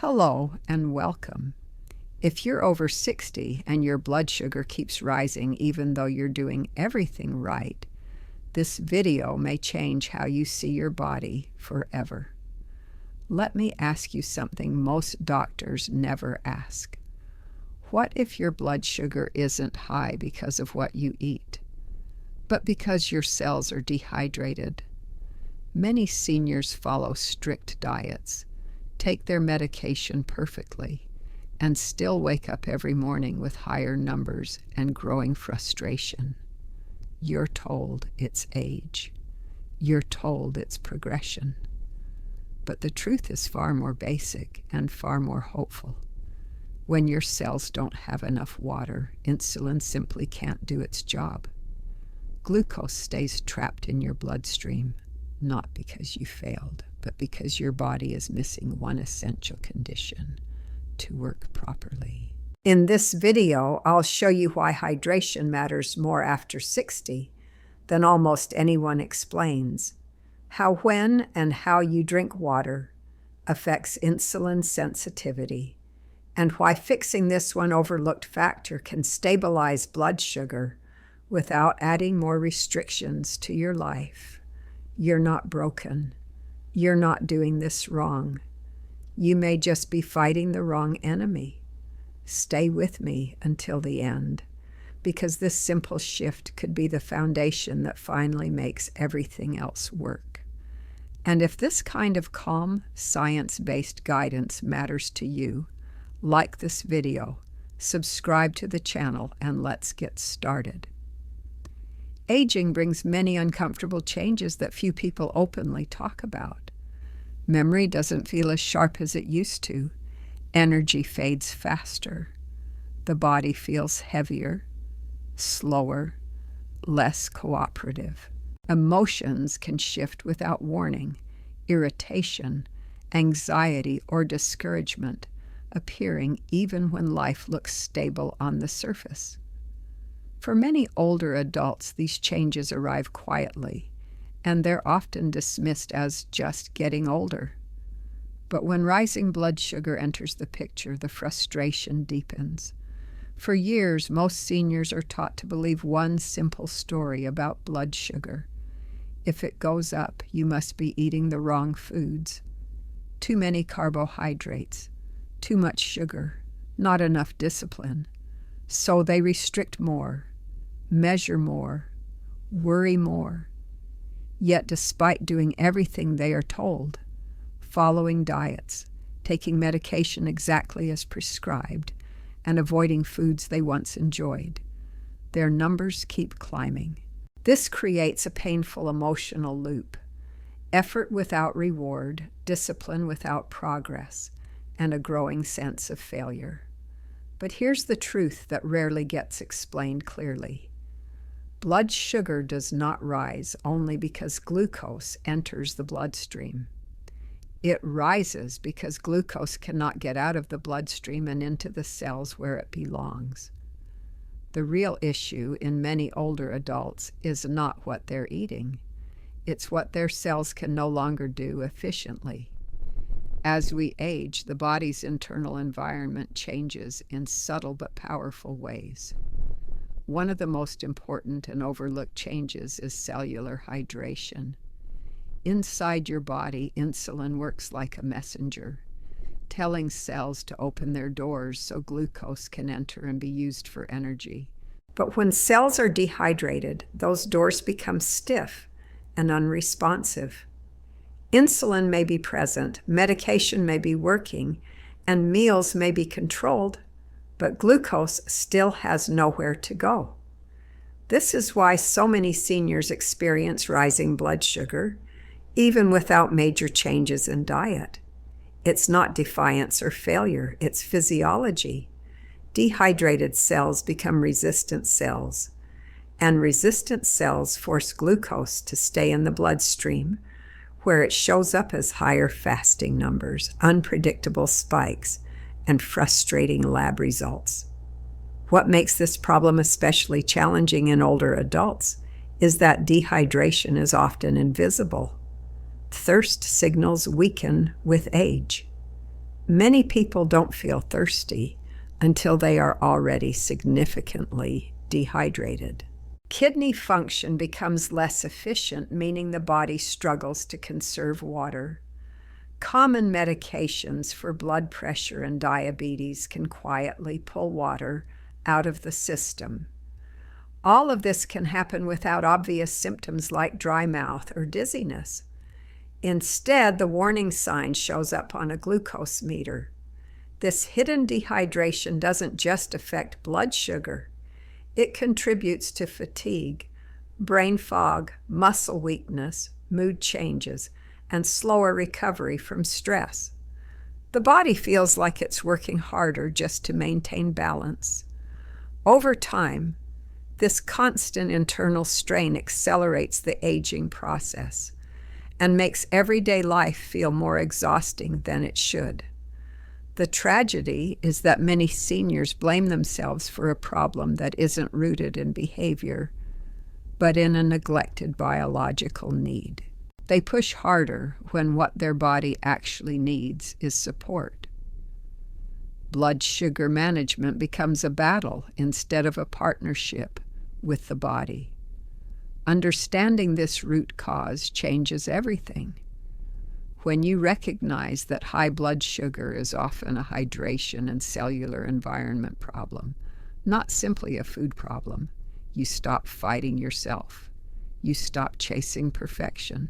Hello and welcome. If you're over 60 and your blood sugar keeps rising even though you're doing everything right, this video may change how you see your body forever. Let me ask you something most doctors never ask. What if your blood sugar isn't high because of what you eat, but because your cells are dehydrated? Many seniors follow strict diets, take their medication perfectly, and still wake up every morning with higher numbers and growing frustration. You're told it's age. You're told it's progression. But the truth is far more basic and far more hopeful. When your cells don't have enough water, insulin simply can't do its job. Glucose stays trapped in your bloodstream, not because you failed, but because your body is missing one essential condition to work properly. In this video, I'll show you why hydration matters more after 60 than almost anyone explains, how when and how you drink water affects insulin sensitivity, and why fixing this one overlooked factor can stabilize blood sugar without adding more restrictions to your life. You're not broken. You're not doing this wrong. You may just be fighting the wrong enemy. Stay with me until the end, because this simple shift could be the foundation that finally makes everything else work. And if this kind of calm, science-based guidance matters to you, like this video, subscribe to the channel, and let's get started. Aging brings many uncomfortable changes that few people openly talk about. Memory doesn't feel as sharp as it used to. Energy fades faster. The body feels heavier, slower, less cooperative. Emotions can shift without warning. Irritation, anxiety, or discouragement appearing even when life looks stable on the surface. For many older adults, these changes arrive quietly, and they're often dismissed as just getting older. But when rising blood sugar enters the picture, the frustration deepens. For years, most seniors are taught to believe one simple story about blood sugar. If it goes up, you must be eating the wrong foods. Too many carbohydrates, too much sugar, not enough discipline. So they restrict more, measure more, worry more. Yet despite doing everything they are told, following diets, taking medication exactly as prescribed, and avoiding foods they once enjoyed, their numbers keep climbing. This creates a painful emotional loop. Effort without reward, discipline without progress, and a growing sense of failure. But here's the truth that rarely gets explained clearly. Blood sugar does not rise only because glucose enters the bloodstream. It rises because glucose cannot get out of the bloodstream and into the cells where it belongs. The real issue in many older adults is not what they're eating. It's what their cells can no longer do efficiently. As we age, the body's internal environment changes in subtle but powerful ways. One of the most important and overlooked changes is cellular hydration. Inside your body, insulin works like a messenger, telling cells to open their doors so glucose can enter and be used for energy. But when cells are dehydrated, those doors become stiff and unresponsive. Insulin may be present, medication may be working, and meals may be controlled, but glucose still has nowhere to go. This is why so many seniors experience rising blood sugar, even without major changes in diet. It's not defiance or failure, it's physiology. Dehydrated cells become resistant cells, and resistant cells force glucose to stay in the bloodstream, where it shows up as higher fasting numbers, unpredictable spikes, and frustrating lab results. What makes this problem especially challenging in older adults is that dehydration is often invisible. Thirst signals weaken with age. Many people don't feel thirsty until they are already significantly dehydrated. Kidney function becomes less efficient, meaning the body struggles to conserve water. Common medications for blood pressure and diabetes can quietly pull water out of the system. All of this can happen without obvious symptoms like dry mouth or dizziness. Instead, the warning sign shows up on a glucose meter. This hidden dehydration doesn't just affect blood sugar. It contributes to fatigue, brain fog, muscle weakness, mood changes, and slower recovery from stress. The body feels like it's working harder just to maintain balance. Over time, this constant internal strain accelerates the aging process and makes everyday life feel more exhausting than it should. The tragedy is that many seniors blame themselves for a problem that isn't rooted in behavior, but in a neglected biological need. They push harder when what their body actually needs is support. Blood sugar management becomes a battle instead of a partnership with the body. Understanding this root cause changes everything. When you recognize that high blood sugar is often a hydration and cellular environment problem, not simply a food problem, you stop fighting yourself. You stop chasing perfection,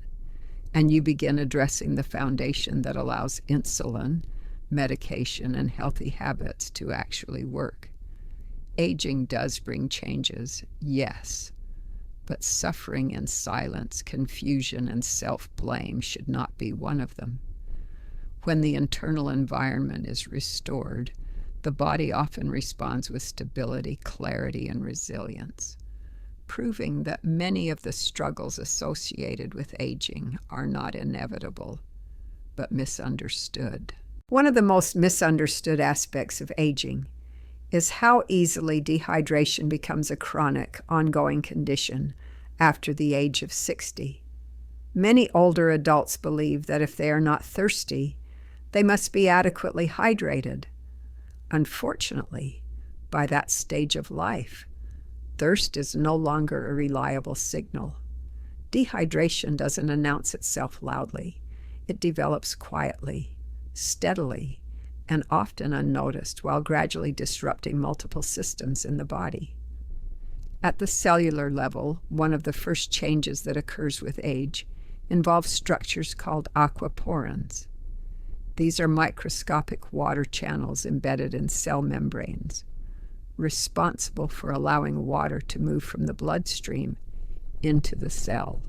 and you begin addressing the foundation that allows insulin, medication, and healthy habits to actually work. Aging does bring changes, yes, but suffering in silence, confusion, and self-blame should not be one of them. When the internal environment is restored, the body often responds with stability, clarity, and resilience, proving that many of the struggles associated with aging are not inevitable, but misunderstood. One of the most misunderstood aspects of aging is how easily dehydration becomes a chronic, ongoing condition after the age of 60. Many older adults believe that if they are not thirsty, they must be adequately hydrated. Unfortunately, by that stage of life, thirst is no longer a reliable signal. Dehydration doesn't announce itself loudly. It develops quietly, steadily, and often unnoticed, while gradually disrupting multiple systems in the body. At the cellular level, one of the first changes that occurs with age involves structures called aquaporins. These are microscopic water channels embedded in cell membranes, responsible for allowing water to move from the bloodstream into the cell.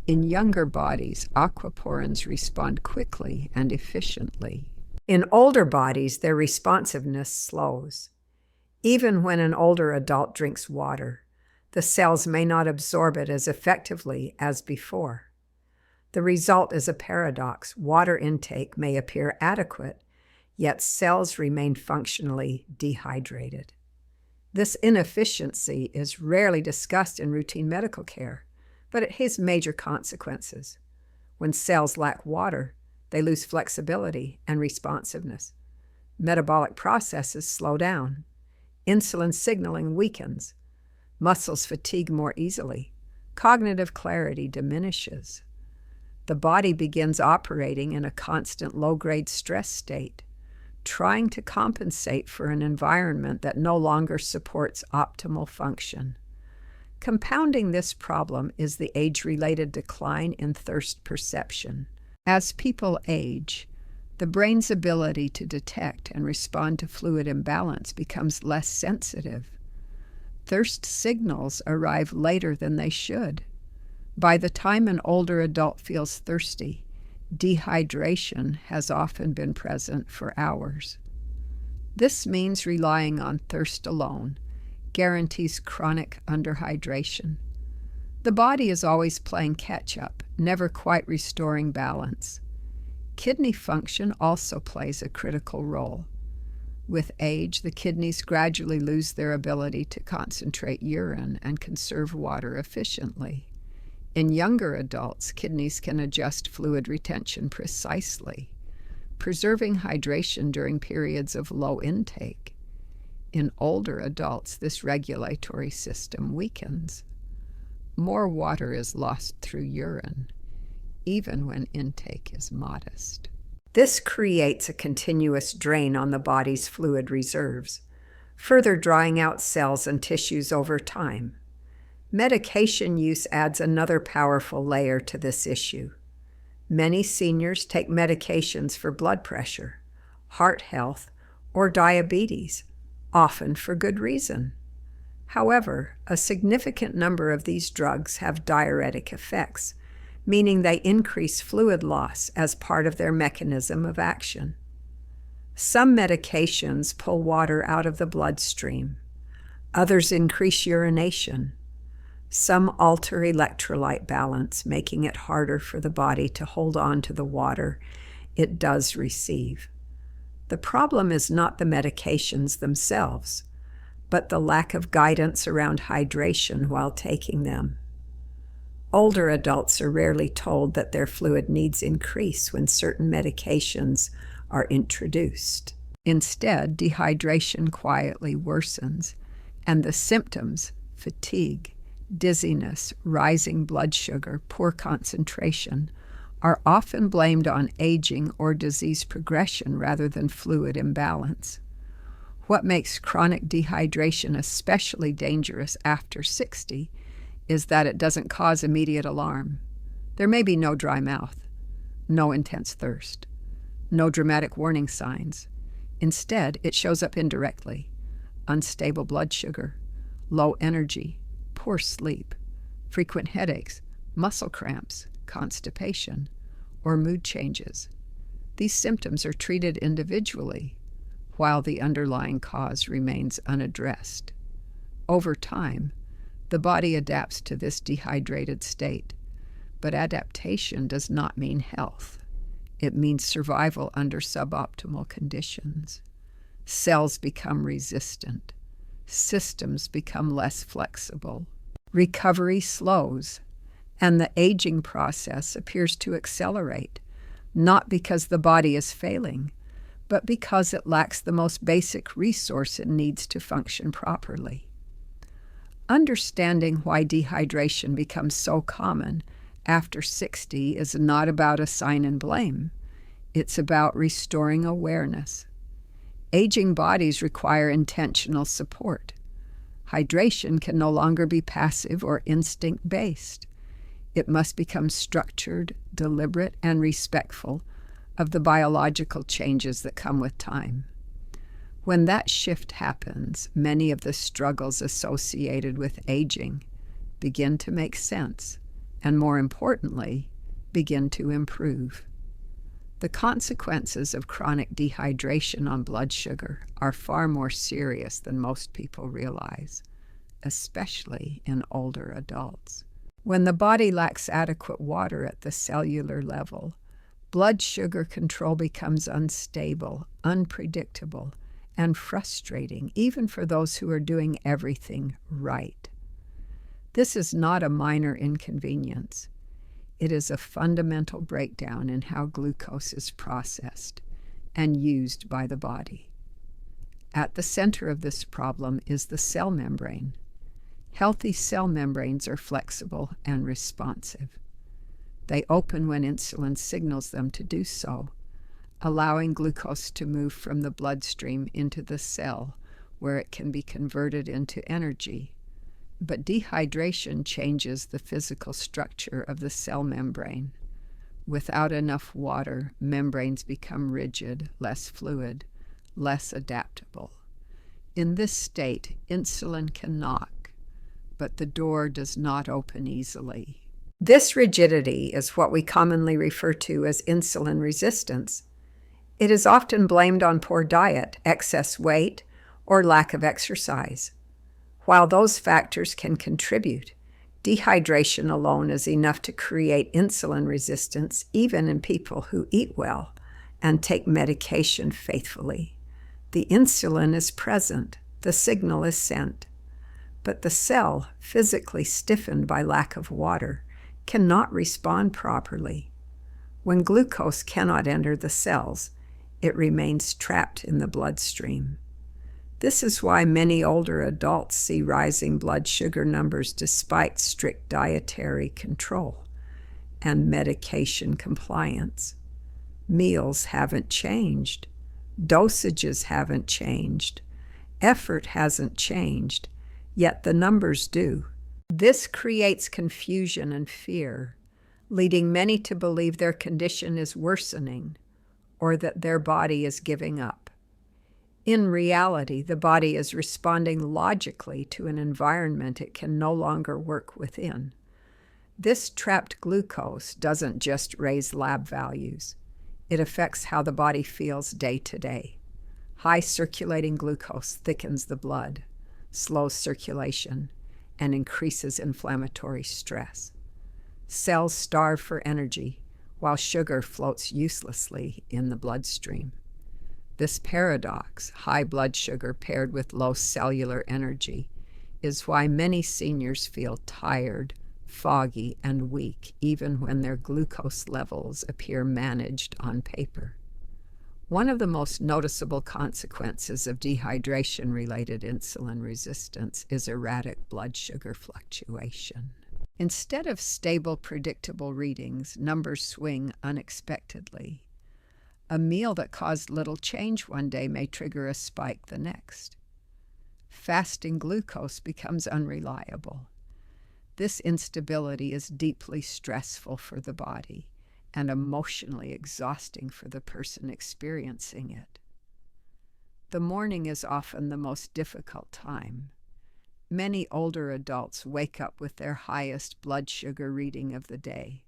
In younger bodies, aquaporins respond quickly and efficiently. In older bodies, their responsiveness slows. Even when an older adult drinks water, the cells may not absorb it as effectively as before. The result is a paradox. Water intake may appear adequate, yet cells remain functionally dehydrated. This inefficiency is rarely discussed in routine medical care, but it has major consequences. When cells lack water, they lose flexibility and responsiveness. Metabolic processes slow down. Insulin signaling weakens. Muscles fatigue more easily. Cognitive clarity diminishes. The body begins operating in a constant low-grade stress state, trying to compensate for an environment that no longer supports optimal function. Compounding this problem is the age-related decline in thirst perception. As people age, the brain's ability to detect and respond to fluid imbalance becomes less sensitive. Thirst signals arrive later than they should. By the time an older adult feels thirsty, dehydration has often been present for hours. This means relying on thirst alone guarantees chronic underhydration. The body is always playing catch-up, never quite restoring balance. Kidney function also plays a critical role. With age, the kidneys gradually lose their ability to concentrate urine and conserve water efficiently. In younger adults, kidneys can adjust fluid retention precisely, preserving hydration during periods of low intake. In older adults, this regulatory system weakens. More water is lost through urine, even when intake is modest. This creates a continuous drain on the body's fluid reserves, further drying out cells and tissues over time. Medication use adds another powerful layer to this issue. Many seniors take medications for blood pressure, heart health, or diabetes, often for good reason. However, a significant number of these drugs have diuretic effects, meaning they increase fluid loss as part of their mechanism of action. Some medications pull water out of the bloodstream. Others increase urination. Some alter electrolyte balance, making it harder for the body to hold on to the water it does receive. The problem is not the medications themselves, but the lack of guidance around hydration while taking them. Older adults are rarely told that their fluid needs increase when certain medications are introduced. Instead, dehydration quietly worsens, and the symptoms, fatigue, dizziness, rising blood sugar, poor concentration, are often blamed on aging or disease progression rather than fluid imbalance. What makes chronic dehydration especially dangerous after 60 is that it doesn't cause immediate alarm. There may be no dry mouth, no intense thirst, no dramatic warning signs. Instead, it shows up indirectly: unstable blood sugar, low energy, poor sleep, frequent headaches, muscle cramps, constipation, or mood changes. These symptoms are treated individually, while the underlying cause remains unaddressed. Over time, the body adapts to this dehydrated state, but adaptation does not mean health. It means survival under suboptimal conditions. Cells become resistant. Systems become less flexible. Recovery slows, and the aging process appears to accelerate, not because the body is failing, but because it lacks the most basic resource it needs to function properly. Understanding why dehydration becomes so common after 60 is not about assign and blame. It's about restoring awareness. Aging bodies require intentional support. Hydration can no longer be passive or instinct-based. It must become structured, deliberate, and respectful of the biological changes that come with time. When that shift happens, many of the struggles associated with aging begin to make sense, and more importantly, begin to improve. The consequences of chronic dehydration on blood sugar are far more serious than most people realize, especially in older adults. When the body lacks adequate water at the cellular level, blood sugar control becomes unstable, unpredictable, and frustrating, even for those who are doing everything right. This is not a minor inconvenience. It is a fundamental breakdown in how glucose is processed and used by the body. At the center of this problem is the cell membrane. Healthy cell membranes are flexible and responsive. They open when insulin signals them to do so, allowing glucose to move from the bloodstream into the cell, where it can be converted into energy. But dehydration changes the physical structure of the cell membrane. Without enough water, membranes become rigid, less fluid, less adaptable. In this state, insulin can knock, but the door does not open easily. This rigidity is what we commonly refer to as insulin resistance. It is often blamed on poor diet, excess weight, or lack of exercise. While those factors can contribute, dehydration alone is enough to create insulin resistance even in people who eat well and take medication faithfully. The insulin is present, the signal is sent, but the cell, physically stiffened by lack of water, cannot respond properly. When glucose cannot enter the cells, it remains trapped in the bloodstream. This is why many older adults see rising blood sugar numbers despite strict dietary control and medication compliance. Meals haven't changed. Dosages haven't changed. Effort hasn't changed, yet the numbers do. This creates confusion and fear, leading many to believe their condition is worsening or that their body is giving up. In reality, the body is responding logically to an environment it can no longer work within. This trapped glucose doesn't just raise lab values. It affects how the body feels day to day. High circulating glucose thickens the blood, slows circulation, and increases inflammatory stress. Cells starve for energy, while sugar floats uselessly in the bloodstream. This paradox, high blood sugar paired with low cellular energy, is why many seniors feel tired, foggy, and weak, even when their glucose levels appear managed on paper. One of the most noticeable consequences of dehydration-related insulin resistance is erratic blood sugar fluctuation. Instead of stable, predictable readings, numbers swing unexpectedly. A meal that caused little change one day may trigger a spike the next. Fasting glucose becomes unreliable. This instability is deeply stressful for the body and emotionally exhausting for the person experiencing it. The morning is often the most difficult time. Many older adults wake up with their highest blood sugar reading of the day,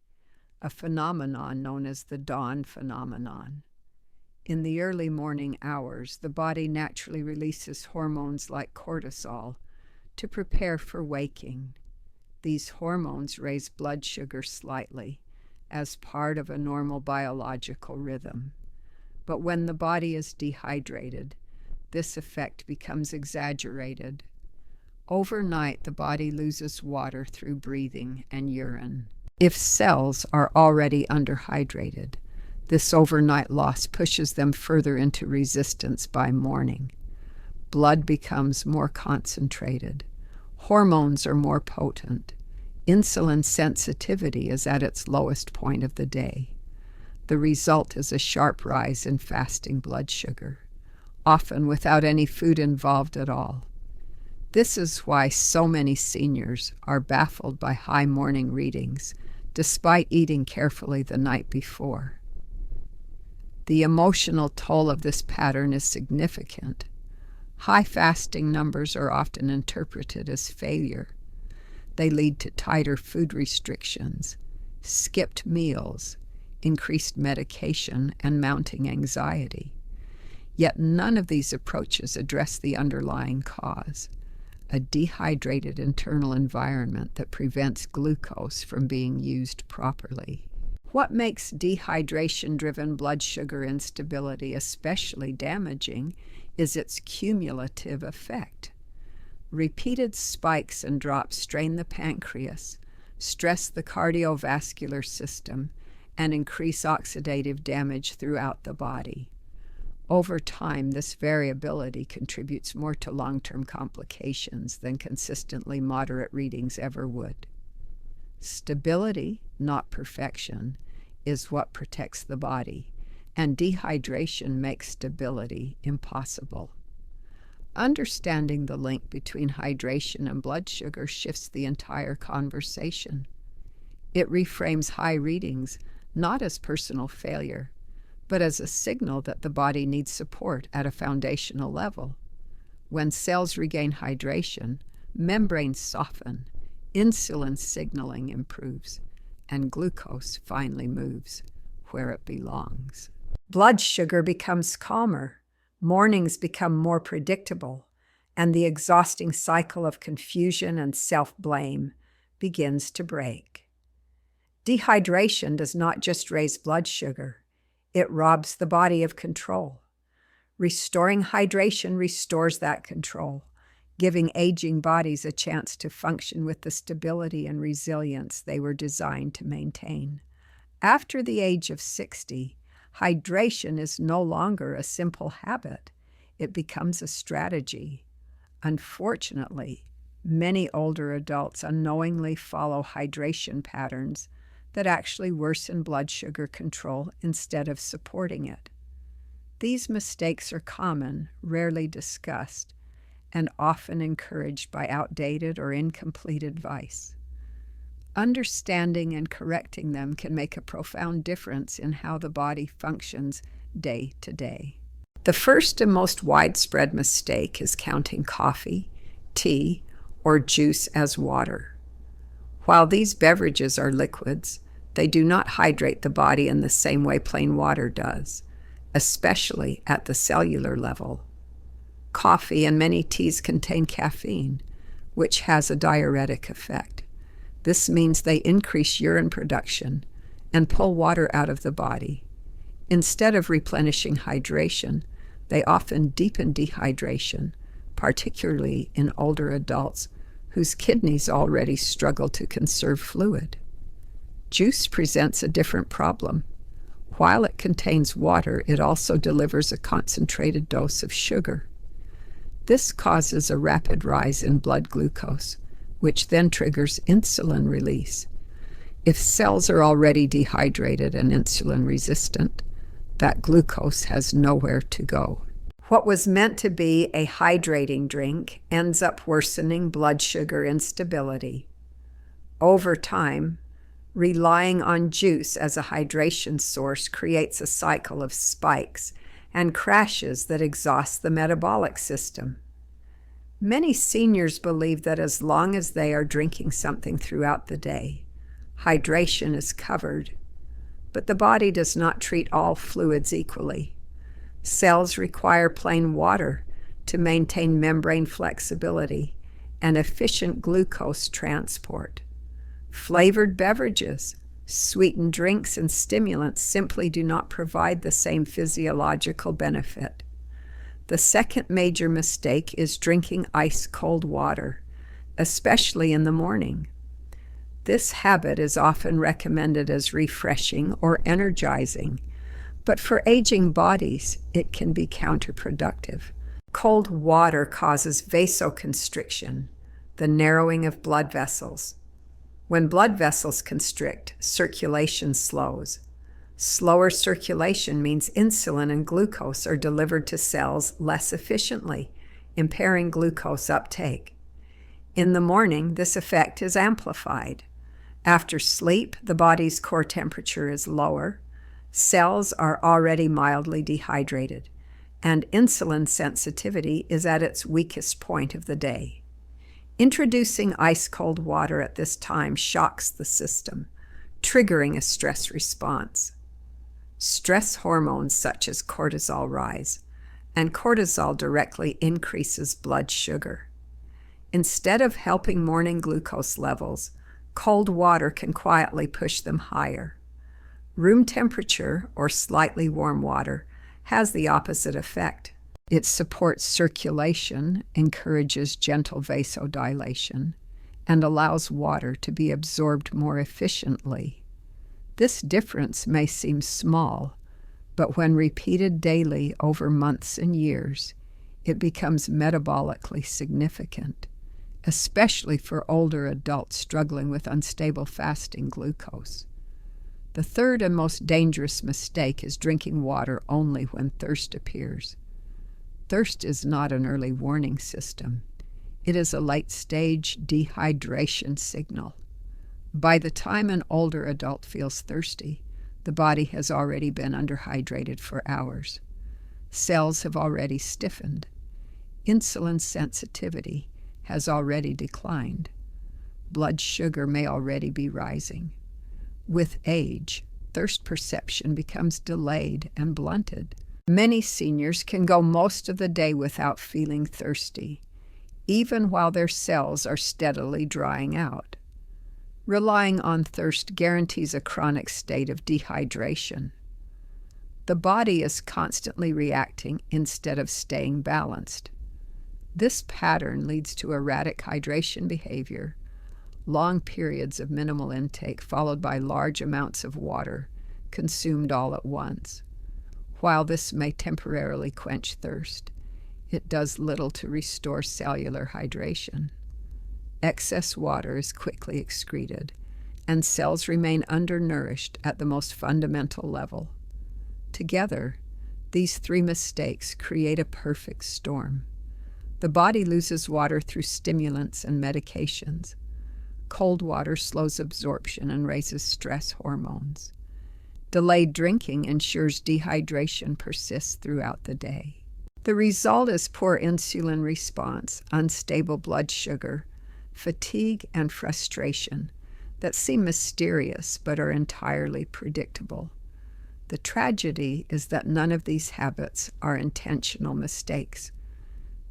a phenomenon known as the dawn phenomenon. In the early morning hours, the body naturally releases hormones like cortisol to prepare for waking. These hormones raise blood sugar slightly as part of a normal biological rhythm. But when the body is dehydrated, this effect becomes exaggerated. Overnight, the body loses water through breathing and urine. If cells are already underhydrated, this overnight loss pushes them further into resistance by morning. Blood becomes more concentrated. Hormones are more potent. Insulin sensitivity is at its lowest point of the day. The result is a sharp rise in fasting blood sugar, often without any food involved at all. This is why so many seniors are baffled by high morning readings, despite eating carefully the night before. The emotional toll of this pattern is significant. High fasting numbers are often interpreted as failure. They lead to tighter food restrictions, skipped meals, increased medication, and mounting anxiety. Yet none of these approaches address the underlying cause, a dehydrated internal environment that prevents glucose from being used properly. What makes dehydration-driven blood sugar instability especially damaging is its cumulative effect. Repeated spikes and drops strain the pancreas, stress the cardiovascular system, and increase oxidative damage throughout the body. Over time, this variability contributes more to long-term complications than consistently moderate readings ever would. Stability, not perfection, is what protects the body, and dehydration makes stability impossible. Understanding the link between hydration and blood sugar shifts the entire conversation. It reframes high readings not as personal failure, but as a signal that the body needs support at a foundational level. When cells regain hydration, membranes soften, insulin signaling improves, and glucose finally moves where it belongs. Blood sugar becomes calmer, mornings become more predictable, and the exhausting cycle of confusion and self-blame begins to break. Dehydration does not just raise blood sugar, it robs the body of control. Restoring hydration restores that control, giving aging bodies a chance to function with the stability and resilience they were designed to maintain. After the age of 60, Hydration is no longer a simple habit. It becomes a strategy. Unfortunately, many older adults unknowingly follow hydration patterns that actually worsen blood sugar control instead of supporting it. These mistakes are common, rarely discussed, and often encouraged by outdated or incomplete advice. Understanding and correcting them can make a profound difference in how the body functions day to day. The first and most widespread mistake is counting coffee, tea, or juice as water. While these beverages are liquids, they do not hydrate the body in the same way plain water does, especially at the cellular level. Coffee and many teas contain caffeine, which has a diuretic effect. This means they increase urine production and pull water out of the body. Instead of replenishing hydration, they often deepen dehydration, particularly in older adults whose kidneys already struggle to conserve fluid. Juice presents a different problem. While it contains water, it also delivers a concentrated dose of sugar. This causes a rapid rise in blood glucose, which then triggers insulin release. If cells are already dehydrated and insulin resistant, that glucose has nowhere to go. What was meant to be a hydrating drink ends up worsening blood sugar instability. Over time, relying on juice as a hydration source creates a cycle of spikes and crashes that exhaust the metabolic system. Many seniors believe that as long as they are drinking something throughout the day, hydration is covered. But the body does not treat all fluids equally. Cells require plain water to maintain membrane flexibility and efficient glucose transport. Flavored beverages, sweetened drinks, and stimulants simply do not provide the same physiological benefit. The second major mistake is drinking ice-cold water, especially in the morning. This habit is often recommended as refreshing or energizing, but for aging bodies, it can be counterproductive. Cold water causes vasoconstriction, the narrowing of blood vessels. When blood vessels constrict, circulation slows. Slower circulation means insulin and glucose are delivered to cells less efficiently, impairing glucose uptake. In the morning, this effect is amplified. After sleep, the body's core temperature is lower, cells are already mildly dehydrated, and insulin sensitivity is at its weakest point of the day. Introducing ice-cold water at this time shocks the system, triggering a stress response. Stress hormones such as cortisol rise, and cortisol directly increases blood sugar. Instead of helping morning glucose levels, cold water can quietly push them higher. Room temperature or slightly warm water has the opposite effect. It supports circulation, encourages gentle vasodilation, and allows water to be absorbed more efficiently. This difference may seem small, but when repeated daily over months and years, it becomes metabolically significant, especially for older adults struggling with unstable fasting glucose. The third and most dangerous mistake is drinking water only when thirst appears. Thirst is not an early warning system. It is a late-stage dehydration signal. By the time an older adult feels thirsty, the body has already been underhydrated for hours. Cells have already stiffened. Insulin sensitivity has already declined. Blood sugar may already be rising. With age, thirst perception becomes delayed and blunted. Many seniors can go most of the day without feeling thirsty, even while their cells are steadily drying out. Relying on thirst guarantees a chronic state of dehydration. The body is constantly reacting instead of staying balanced. This pattern leads to erratic hydration behavior, long periods of minimal intake followed by large amounts of water consumed all at once. While this may temporarily quench thirst, it does little to restore cellular hydration. Excess water is quickly excreted, and cells remain undernourished at the most fundamental level. Together, these three mistakes create a perfect storm. The body loses water through stimulants and medications. Cold water slows absorption and raises stress hormones. Delayed drinking ensures dehydration persists throughout the day. The result is poor insulin response, unstable blood sugar, fatigue, and frustration that seem mysterious but are entirely predictable. The tragedy is that none of these habits are intentional mistakes.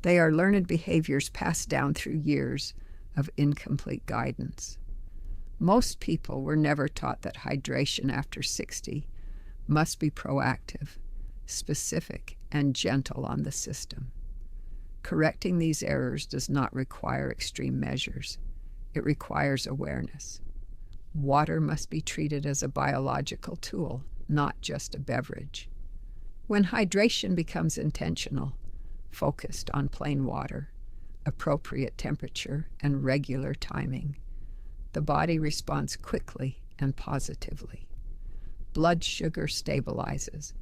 They are learned behaviors passed down through years of incomplete guidance. Most people were never taught that hydration after 60 must be proactive, specific, and gentle on the system. Correcting these errors does not require extreme measures. It requires awareness. Water must be treated as a biological tool, not just a beverage. When hydration becomes intentional, focused on plain water, appropriate temperature, and regular timing, the body responds quickly and positively. Blood sugar stabilizes,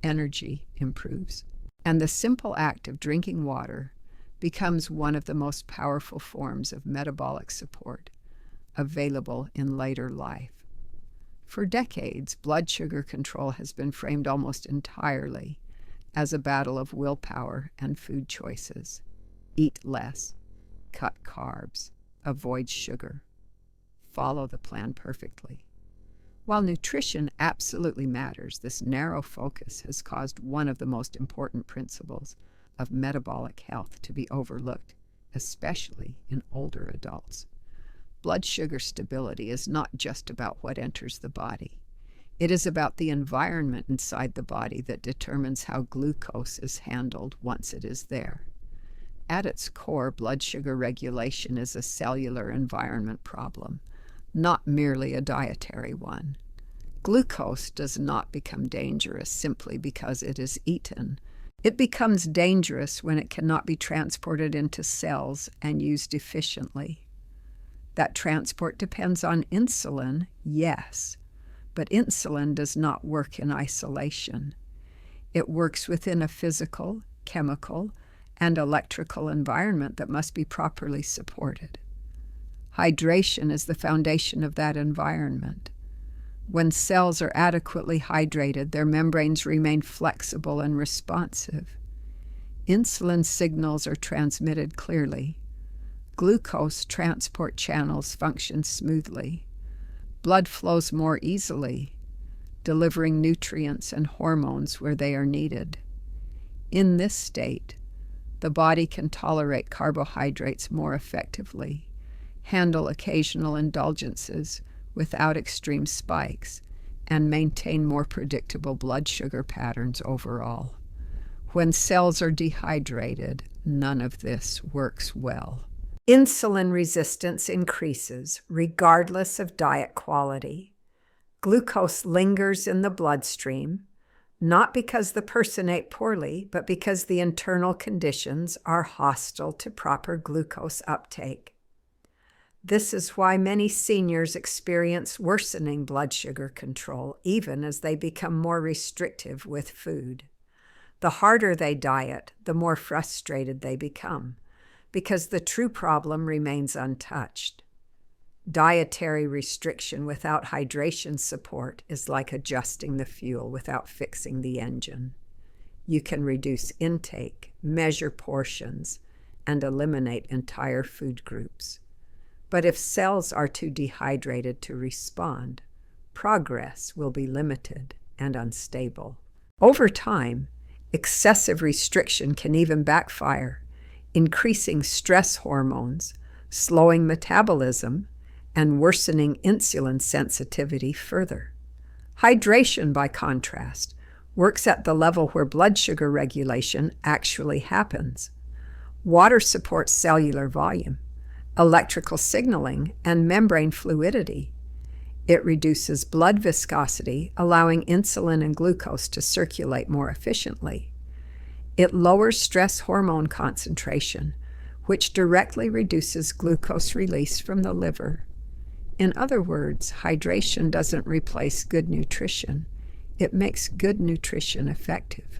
energy improves, and the simple act of drinking water becomes one of the most powerful forms of metabolic support available in later life. For decades, blood sugar control has been framed almost entirely as a battle of willpower and food choices. Eat less, cut carbs, avoid sugar, follow the plan perfectly. While nutrition absolutely matters, this narrow focus has caused one of the most important principles of metabolic health to be overlooked, especially in older adults. Blood sugar stability is not just about what enters the body. It is about the environment inside the body that determines how glucose is handled once it is there. At its core, blood sugar regulation is a cellular environment problem, not merely a dietary one. Glucose does not become dangerous simply because it is eaten. It becomes dangerous when it cannot be transported into cells and used efficiently. That transport depends on insulin, yes, but insulin does not work in isolation. It works within a physical, chemical, and electrical environment that must be properly supported. Hydration is the foundation of that environment. When cells are adequately hydrated, their membranes remain flexible and responsive. Insulin signals are transmitted clearly. Glucose transport channels function smoothly. Blood flows more easily, delivering nutrients and hormones where they are needed. In this state, the body can tolerate carbohydrates more effectively, handle occasional indulgences without extreme spikes, and maintain more predictable blood sugar patterns overall. When cells are dehydrated, none of this works well. Insulin resistance increases regardless of diet quality. Glucose lingers in the bloodstream, not because the person ate poorly, but because the internal conditions are hostile to proper glucose uptake. This is why many seniors experience worsening blood sugar control, even as they become more restrictive with food. The harder they diet, the more frustrated they become, because the true problem remains untouched. Dietary restriction without hydration support is like adjusting the fuel without fixing the engine. You can reduce intake, measure portions, and eliminate entire food groups. But if cells are too dehydrated to respond, progress will be limited and unstable. Over time, excessive restriction can even backfire, increasing stress hormones, slowing metabolism, and worsening insulin sensitivity further. Hydration, by contrast, works at the level where blood sugar regulation actually happens. Water supports cellular volume, electrical signaling, and membrane fluidity. It reduces blood viscosity, allowing insulin and glucose to circulate more efficiently. It lowers stress hormone concentration, which directly reduces glucose release from the liver. In other words, hydration doesn't replace good nutrition. It makes good nutrition effective.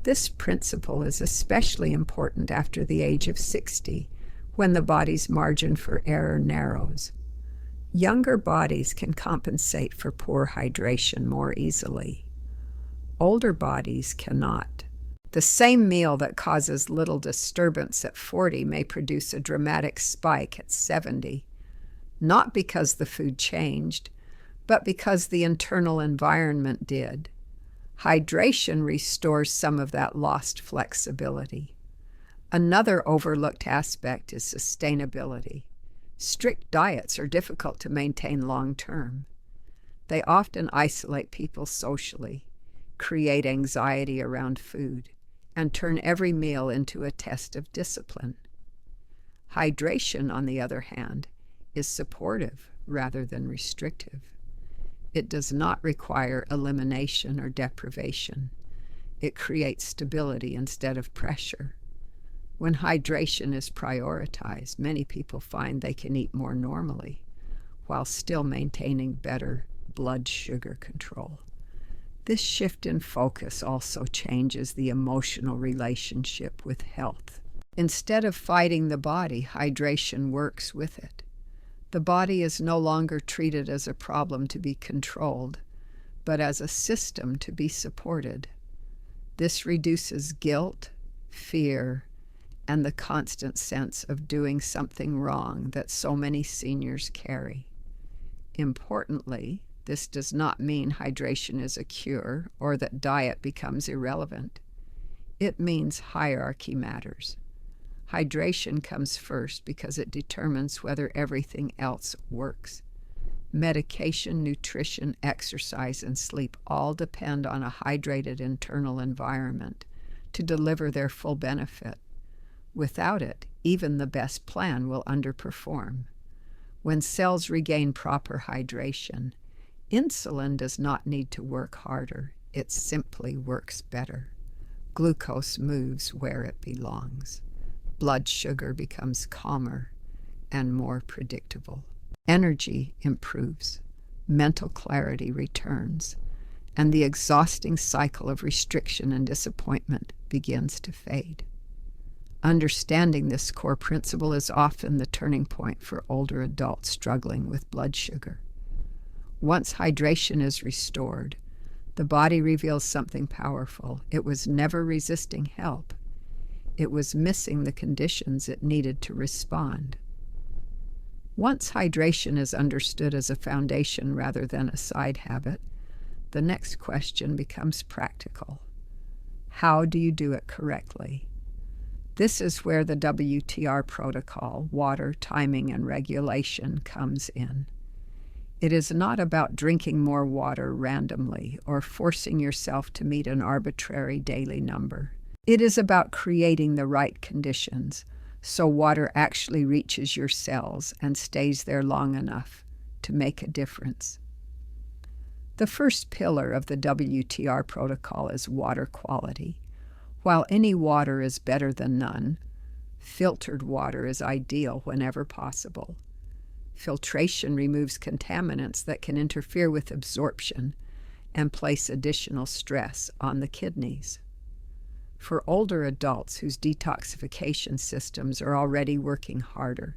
This principle is especially important after the age of 60, when the body's margin for error narrows. Younger bodies can compensate for poor hydration more easily. Older bodies cannot. The same meal that causes little disturbance at 40 may produce a dramatic spike at 70, not because the food changed, but because the internal environment did. Hydration restores some of that lost flexibility. Another overlooked aspect is sustainability. Strict diets are difficult to maintain long term. They often isolate people socially, create anxiety around food, and turn every meal into a test of discipline. Hydration, on the other hand, is supportive rather than restrictive. It does not require elimination or deprivation. It creates stability instead of pressure. When hydration is prioritized, many people find they can eat more normally while still maintaining better blood sugar control. This shift in focus also changes the emotional relationship with health. Instead of fighting the body, hydration works with it. The body is no longer treated as a problem to be controlled, but as a system to be supported. This reduces guilt, fear, and the constant sense of doing something wrong that so many seniors carry. Importantly, this does not mean hydration is a cure or that diet becomes irrelevant. It means hierarchy matters. Hydration comes first because it determines whether everything else works. Medication, nutrition, exercise, and sleep all depend on a hydrated internal environment to deliver their full benefit. Without it, even the best plan will underperform. When cells regain proper hydration, insulin does not need to work harder. It simply works better. Glucose moves where it belongs. Blood sugar becomes calmer and more predictable. Energy improves. Mental clarity returns. And the exhausting cycle of restriction and disappointment begins to fade. Understanding this core principle is often the turning point for older adults struggling with blood sugar. Once hydration is restored, the body reveals something powerful. It was never resisting help. It was missing the conditions it needed to respond. Once hydration is understood as a foundation rather than a side habit, the next question becomes practical. How do you do it correctly? This is where the WTR protocol, water, timing, and regulation, comes in. It is not about drinking more water randomly or forcing yourself to meet an arbitrary daily number. It is about creating the right conditions so water actually reaches your cells and stays there long enough to make a difference. The first pillar of the WTR protocol is water quality. While any water is better than none, filtered water is ideal whenever possible. Filtration removes contaminants that can interfere with absorption and place additional stress on the kidneys. For older adults whose detoxification systems are already working harder,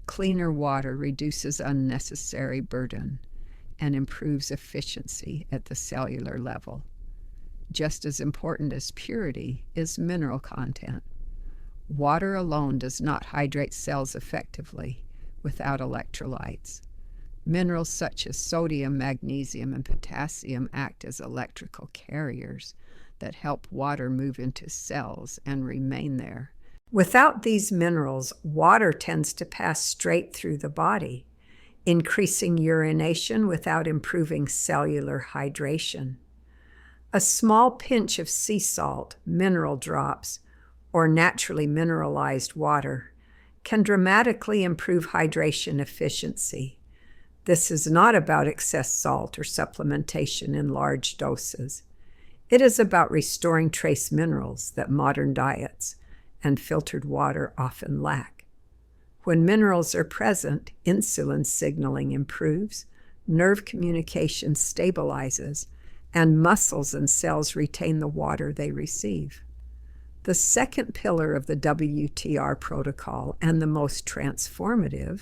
cleaner water reduces unnecessary burden and improves efficiency at the cellular level. Just as important as purity is mineral content. Water alone does not hydrate cells effectively without electrolytes. Minerals such as sodium, magnesium, and potassium act as electrical carriers that help water move into cells and remain there. Without these minerals, water tends to pass straight through the body, increasing urination without improving cellular hydration. A small pinch of sea salt, mineral drops, or naturally mineralized water can dramatically improve hydration efficiency. This is not about excess salt or supplementation in large doses. It is about restoring trace minerals that modern diets and filtered water often lack. When minerals are present, insulin signaling improves, nerve communication stabilizes, and muscles and cells retain the water they receive. The second pillar of the WTR protocol, and the most transformative,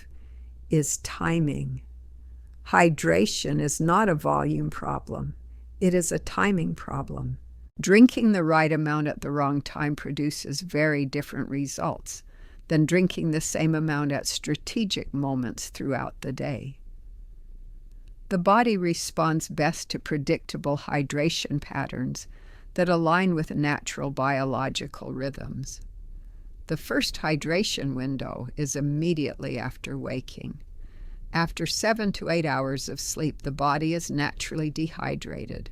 is timing. Hydration is not a volume problem. It is a timing problem. Drinking the right amount at the wrong time produces very different results than drinking the same amount at strategic moments throughout the day. The body responds best to predictable hydration patterns that align with natural biological rhythms. The first hydration window is immediately after waking. After 7 to 8 hours of sleep, the body is naturally dehydrated.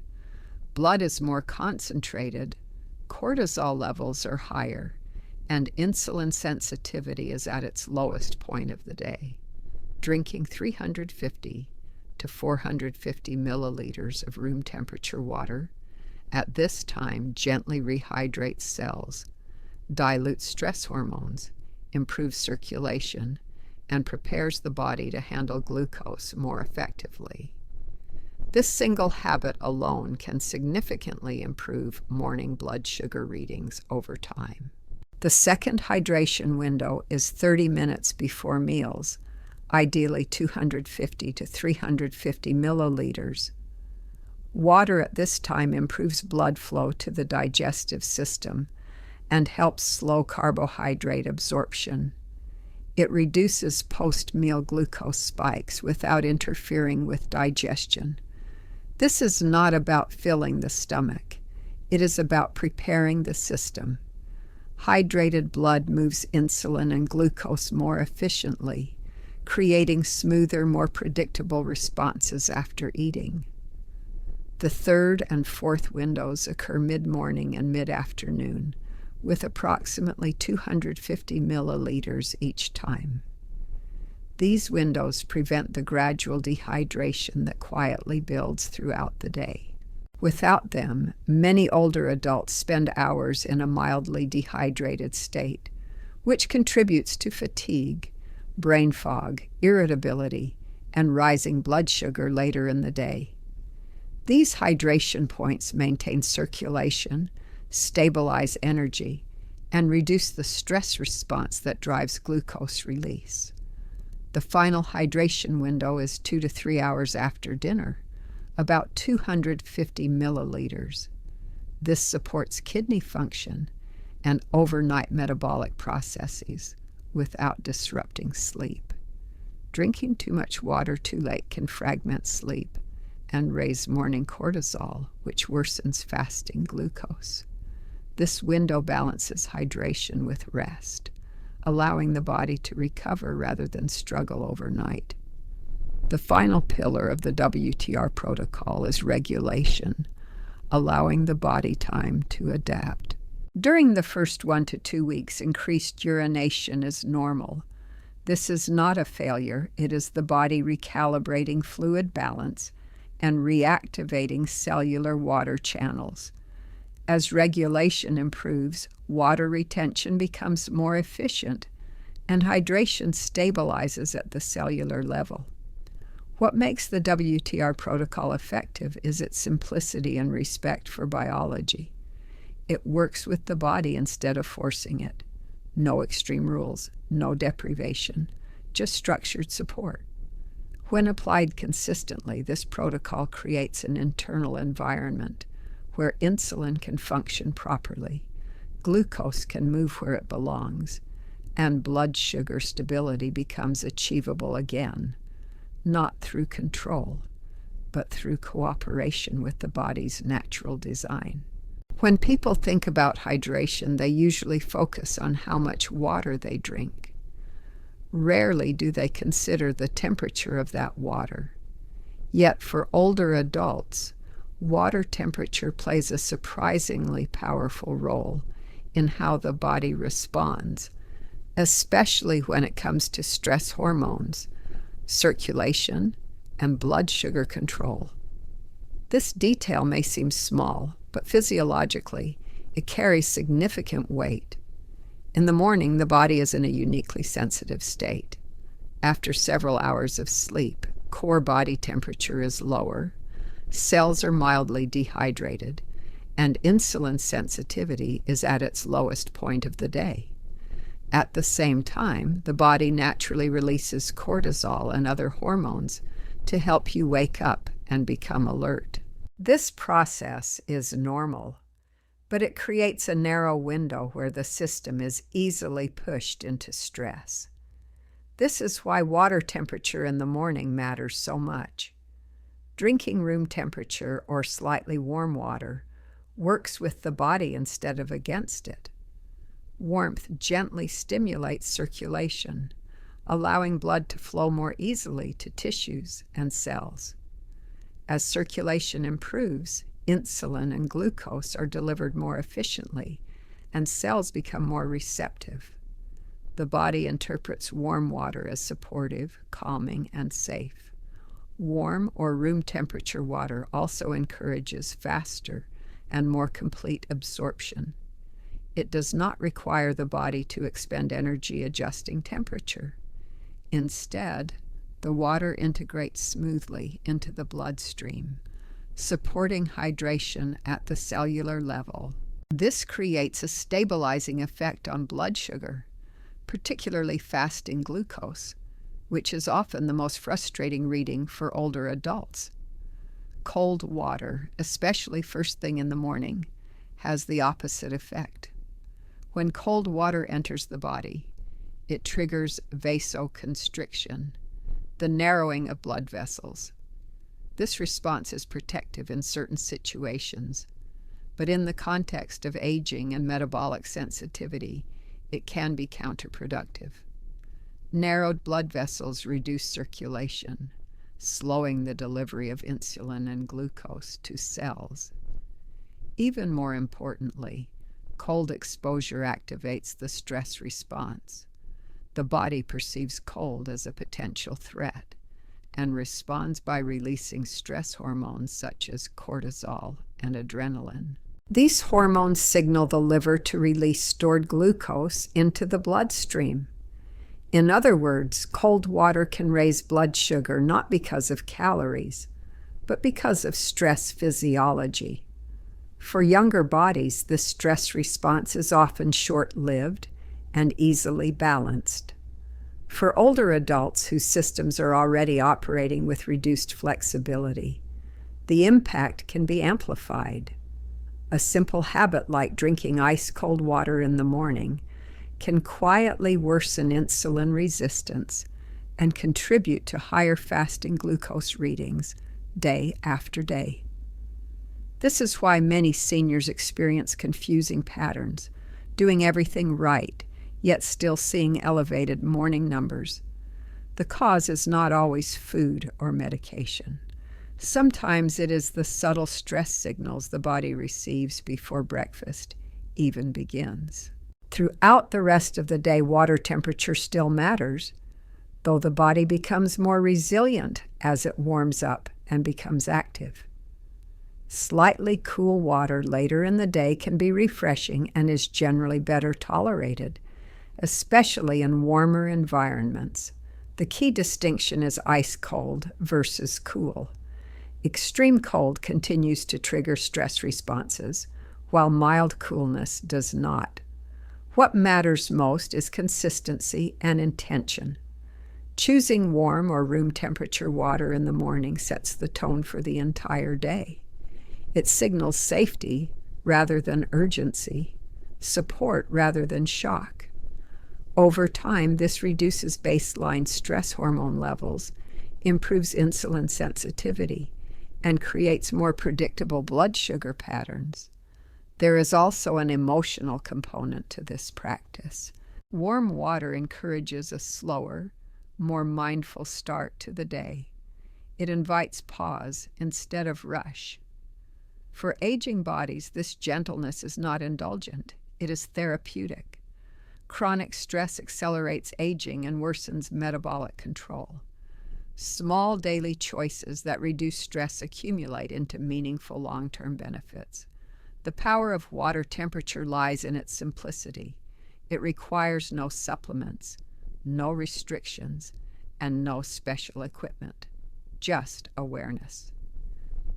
Blood is more concentrated, cortisol levels are higher, and insulin sensitivity is at its lowest point of the day. Drinking 350 to 450 milliliters of room temperature water at this time gently rehydrates cells, dilutes stress hormones, improves circulation, and prepares the body to handle glucose more effectively. This single habit alone can significantly improve morning blood sugar readings over time. The second hydration window is 30 minutes before meals, ideally 250 to 350 milliliters. Water at this time improves blood flow to the digestive system and helps slow carbohydrate absorption. It reduces post-meal glucose spikes without interfering with digestion. This is not about filling the stomach. It is about preparing the system. Hydrated blood moves insulin and glucose more efficiently, creating smoother, more predictable responses after eating. The third and fourth windows occur mid-morning and mid-afternoon, with approximately 250 milliliters each time. These windows prevent the gradual dehydration that quietly builds throughout the day. Without them, many older adults spend hours in a mildly dehydrated state, which contributes to fatigue, brain fog, irritability, and rising blood sugar later in the day. These hydration points maintain circulation, stabilize energy, and reduce the stress response that drives glucose release. The final hydration window is 2 to 3 hours after dinner, about 250 milliliters. This supports kidney function and overnight metabolic processes without disrupting sleep. Drinking too much water too late can fragment sleep and raise morning cortisol, which worsens fasting glucose. This window balances hydration with rest, allowing the body to recover rather than struggle overnight. The final pillar of the WTR protocol is regulation, allowing the body time to adapt. During the first 1 to 2 weeks, increased urination is normal. This is not a failure. It is the body recalibrating fluid balance and reactivating cellular water channels. As regulation improves, water retention becomes more efficient, and hydration stabilizes at the cellular level. What makes the WTR protocol effective is its simplicity and respect for biology. It works with the body instead of forcing it. No extreme rules, no deprivation, just structured support. When applied consistently, this protocol creates an internal environment where insulin can function properly, glucose can move where it belongs, and blood sugar stability becomes achievable again, not through control, but through cooperation with the body's natural design. When people think about hydration, they usually focus on how much water they drink. Rarely do they consider the temperature of that water. Yet for older adults, water temperature plays a surprisingly powerful role in how the body responds, especially when it comes to stress hormones, circulation, and blood sugar control. This detail may seem small, but physiologically, it carries significant weight. In the morning, the body is in a uniquely sensitive state. After several hours of sleep, core body temperature is lower, cells are mildly dehydrated, and insulin sensitivity is at its lowest point of the day. At the same time, the body naturally releases cortisol and other hormones to help you wake up and become alert. This process is normal, but it creates a narrow window where the system is easily pushed into stress. This is why water temperature in the morning matters so much. Drinking room temperature or slightly warm water works with the body instead of against it. Warmth gently stimulates circulation, allowing blood to flow more easily to tissues and cells. As circulation improves, insulin and glucose are delivered more efficiently, and cells become more receptive. The body interprets warm water as supportive, calming, and safe. Warm or room temperature water also encourages faster and more complete absorption. It does not require the body to expend energy adjusting temperature. Instead, the water integrates smoothly into the bloodstream, supporting hydration at the cellular level. This creates a stabilizing effect on blood sugar, particularly fasting glucose, which is often the most frustrating reading for older adults. Cold water, especially first thing in the morning, has the opposite effect. When cold water enters the body, it triggers vasoconstriction, the narrowing of blood vessels. This response is protective in certain situations, but in the context of aging and metabolic sensitivity, it can be counterproductive. Narrowed blood vessels reduce circulation, slowing the delivery of insulin and glucose to cells. Even more importantly, cold exposure activates the stress response. The body perceives cold as a potential threat and responds by releasing stress hormones such as cortisol and adrenaline. These hormones signal the liver to release stored glucose into the bloodstream. In other words, cold water can raise blood sugar not because of calories, but because of stress physiology. For younger bodies, this stress response is often short-lived and easily balanced. For older adults whose systems are already operating with reduced flexibility, the impact can be amplified. A simple habit like drinking ice-cold water in the morning can quietly worsen insulin resistance and contribute to higher fasting glucose readings day after day. This is why many seniors experience confusing patterns, doing everything right, yet still seeing elevated morning numbers. The cause is not always food or medication. Sometimes it is the subtle stress signals the body receives before breakfast even begins. Throughout the rest of the day, water temperature still matters, though the body becomes more resilient as it warms up and becomes active. Slightly cool water later in the day can be refreshing and is generally better tolerated, especially in warmer environments. The key distinction is ice cold versus cool. Extreme cold continues to trigger stress responses, while mild coolness does not. What matters most is consistency and intention. Choosing warm or room temperature water in the morning sets the tone for the entire day. It signals safety rather than urgency, support rather than shock. Over time, this reduces baseline stress hormone levels, improves insulin sensitivity, and creates more predictable blood sugar patterns. There is also an emotional component to this practice. Warm water encourages a slower, more mindful start to the day. It invites pause instead of rush. For aging bodies, this gentleness is not indulgent. It is therapeutic. Chronic stress accelerates aging and worsens metabolic control. Small daily choices that reduce stress accumulate into meaningful long-term benefits. The power of water temperature lies in its simplicity. It requires no supplements, no restrictions, and no special equipment, just awareness.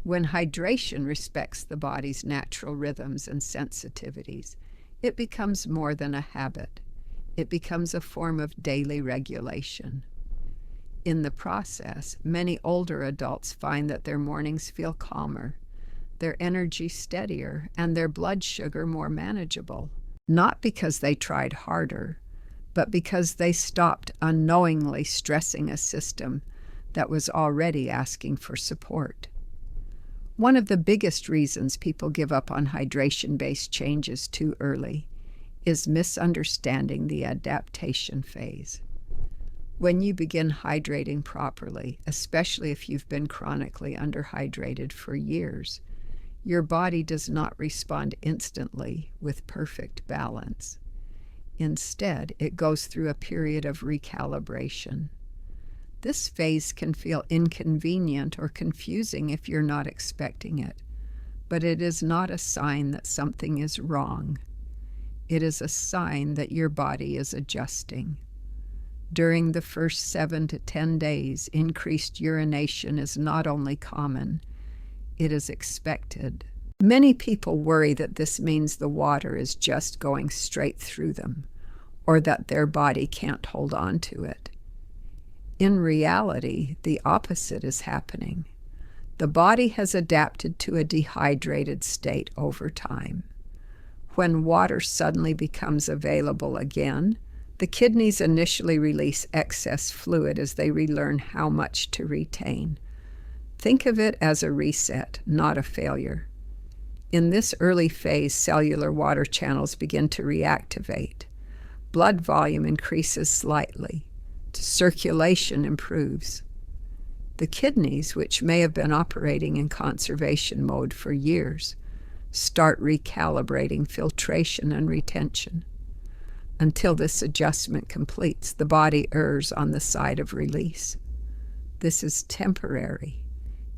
When hydration respects the body's natural rhythms and sensitivities, it becomes more than a habit. It becomes a form of daily regulation. In the process, many older adults find that their mornings feel calmer, their energy steadier, and their blood sugar more manageable, not because they tried harder, but because they stopped unknowingly stressing a system that was already asking for support. One of the biggest reasons people give up on hydration-based changes too early is misunderstanding the adaptation phase. When you begin hydrating properly, especially if you've been chronically underhydrated for years, your body does not respond instantly with perfect balance. Instead, it goes through a period of recalibration. This phase can feel inconvenient or confusing if you're not expecting it, but it is not a sign that something is wrong. It is a sign that your body is adjusting. During the first 7 to 10 days, increased urination is not only common, it is expected. Many people worry that this means the water is just going straight through them, or that their body can't hold on to it. In reality, the opposite is happening. The body has adapted to a dehydrated state over time. When water suddenly becomes available again, the kidneys initially release excess fluid as they relearn how much to retain. Think of it as a reset, not a failure. In this early phase, cellular water channels begin to reactivate. Blood volume increases slightly. Circulation improves. The kidneys, which may have been operating in conservation mode for years, start recalibrating filtration and retention. Until this adjustment completes, the body errs on the side of release. This is temporary.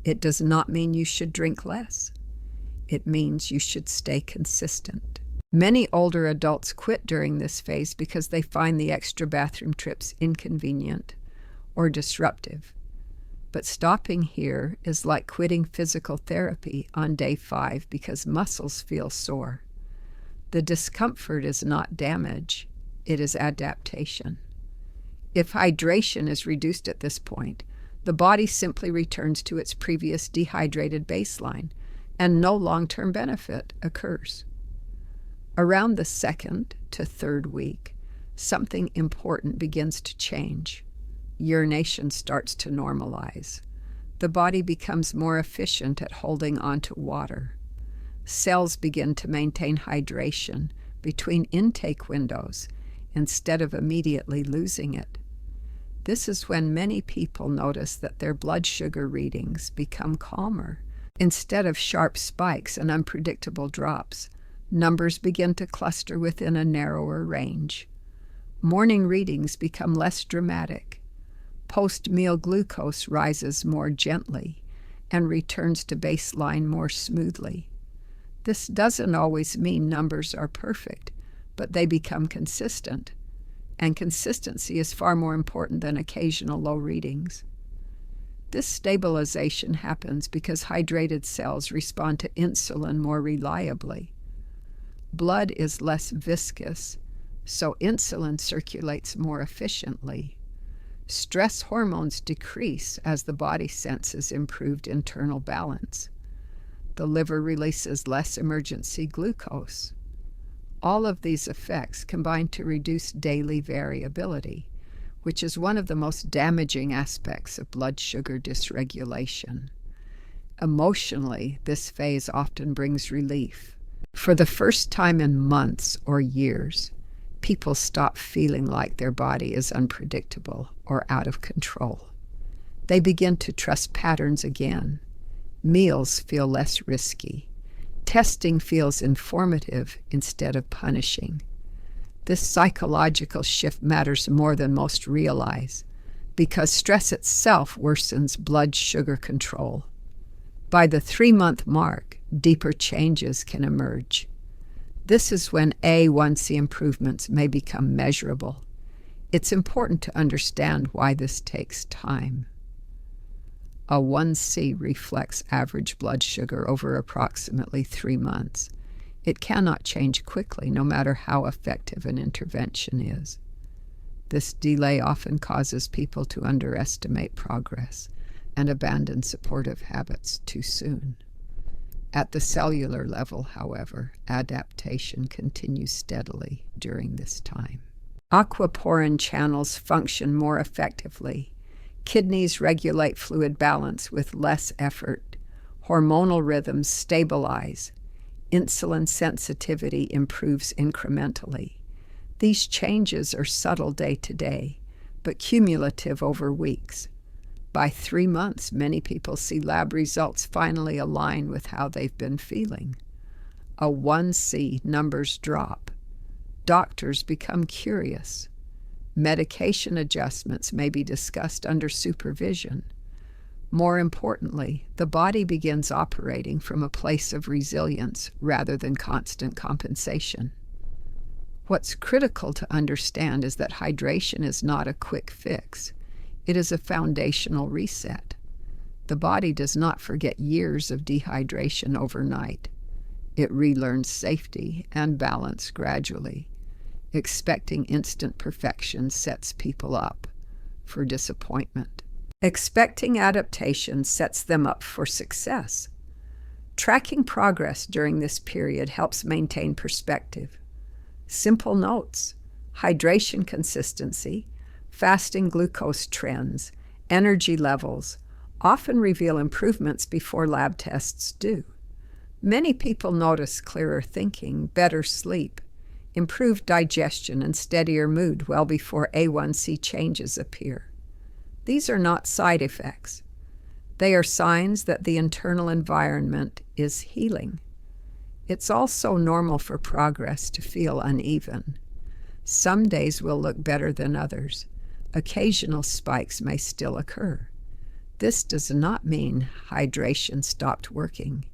It does not mean you should drink less. It means you should stay consistent. Many older adults quit during this phase because they find the extra bathroom trips inconvenient or disruptive. But stopping here is like quitting physical therapy on day 5 because muscles feel sore. The discomfort is not damage, it is adaptation. If hydration is reduced at this point, the body simply returns to its previous dehydrated baseline, and no long-term benefit occurs. Around the 2nd to 3rd week, something important begins to change. Urination starts to normalize. The body becomes more efficient at holding onto water. Cells begin to maintain hydration between intake windows instead of immediately losing it. This is when many people notice that their blood sugar readings become calmer. Instead of sharp spikes and unpredictable drops, numbers begin to cluster within a narrower range. Morning readings become less dramatic. Post-meal glucose rises more gently and returns to baseline more smoothly. This doesn't always mean numbers are perfect, but they become consistent. And consistency is far more important than occasional low readings. This stabilization happens because hydrated cells respond to insulin more reliably. Blood is less viscous, so insulin circulates more efficiently. Stress hormones decrease as the body senses improved internal balance. The liver releases less emergency glucose. All of these effects combine to reduce daily variability, which is one of the most damaging aspects of blood sugar dysregulation. Emotionally, this phase often brings relief. For the first time in months or years, people stop feeling like their body is unpredictable or out of control. They begin to trust patterns again. Meals feel less risky. Testing feels informative instead of punishing. This psychological shift matters more than most realize. because stress itself worsens blood sugar control. By the 3-month mark, deeper changes can emerge. This is when A1C improvements may become measurable. It's important to understand why this takes time. A 1C reflects average blood sugar over approximately 3 months. It cannot change quickly, no matter how effective an intervention is. This delay often causes people to underestimate progress and abandon supportive habits too soon. At the cellular level, however, adaptation continues steadily during this time. Aquaporin channels function more effectively. Kidneys regulate fluid balance with less effort. Hormonal rhythms stabilize. Insulin sensitivity improves incrementally. These changes are subtle day to day, but cumulative over weeks. By 3 months, many people see lab results finally align with how they've been feeling. A 1C numbers drop. Doctors become curious. Medication adjustments may be discussed under supervision. More importantly, the body begins operating from a place of resilience rather than constant compensation. What's critical to understand is that hydration is not a quick fix. It is a foundational reset. The body does not forget years of dehydration overnight. It relearns safety and balance gradually. Expecting instant perfection sets people up for disappointment. Expecting adaptation sets them up for success. Tracking progress during this period helps maintain perspective. Simple notes: hydration consistency, fasting glucose trends, energy levels often reveal improvements before lab tests do. Many people notice clearer thinking, better sleep, improved digestion, and steadier mood well before A1C changes appear. These are not side effects. They are signs that the internal environment is healing. It's also normal for progress to feel uneven. Some days will look better than others. Occasional spikes may still occur. This does not mean hydration stopped working.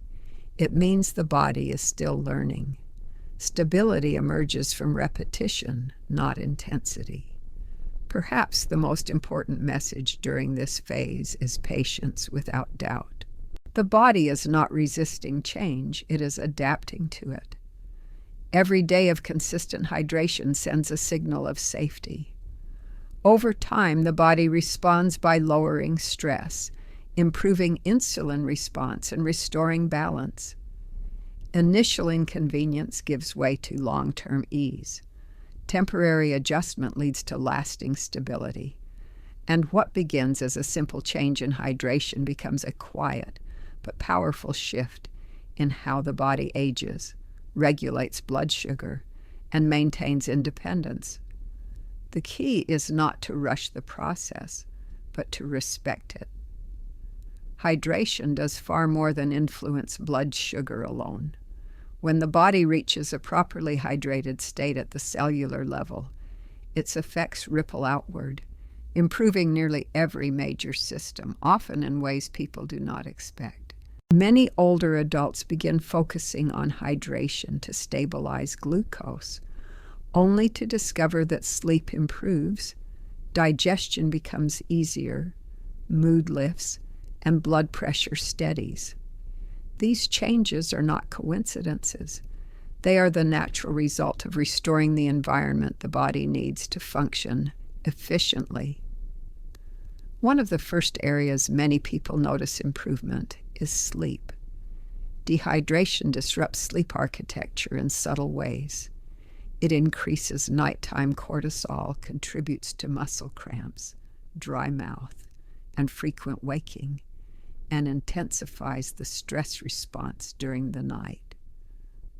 It means the body is still learning. Stability emerges from repetition, not intensity. Perhaps the most important message during this phase is patience without doubt. The body is not resisting change, it is adapting to it. Every day of consistent hydration sends a signal of safety. Over time, the body responds by lowering stress, improving insulin response, and restoring balance. Initial inconvenience gives way to long-term ease. Temporary adjustment leads to lasting stability. And what begins as a simple change in hydration becomes a quiet but powerful shift in how the body ages, regulates blood sugar, and maintains independence. The key is not to rush the process, but to respect it. Hydration does far more than influence blood sugar alone. When the body reaches a properly hydrated state at the cellular level, its effects ripple outward, improving nearly every major system, often in ways people do not expect. Many older adults begin focusing on hydration to stabilize glucose, only to discover that sleep improves, digestion becomes easier, mood lifts, and blood pressure steadies. These changes are not coincidences. They are the natural result of restoring the environment the body needs to function efficiently. One of the first areas many people notice improvement is sleep. Dehydration disrupts sleep architecture in subtle ways. It increases nighttime cortisol, contributes to muscle cramps, dry mouth, and frequent waking, and intensifies the stress response during the night.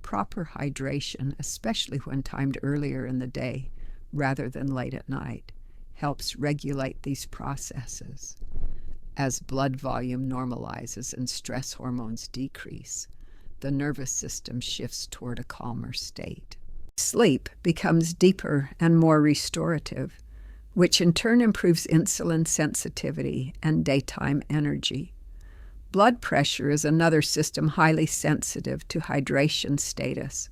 Proper hydration, especially when timed earlier in the day rather than late at night, helps regulate these processes. As blood volume normalizes and stress hormones decrease, the nervous system shifts toward a calmer state. Sleep becomes deeper and more restorative. which in turn improves insulin sensitivity and daytime energy. Blood pressure is another system highly sensitive to hydration status.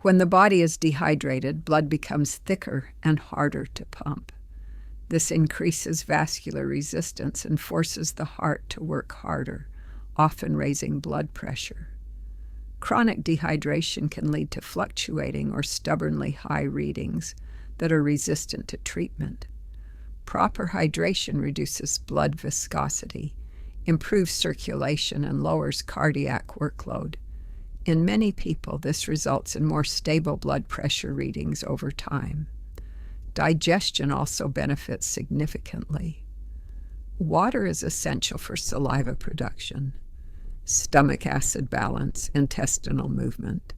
When the body is dehydrated, blood becomes thicker and harder to pump. This increases vascular resistance and forces the heart to work harder, often raising blood pressure. Chronic dehydration can lead to fluctuating or stubbornly high readings that are resistant to treatment. Proper hydration reduces blood viscosity, improves circulation, and lowers cardiac workload. In many people, this results in more stable blood pressure readings over time. Digestion also benefits significantly. Water is essential for saliva production, stomach acid balance, intestinal movement,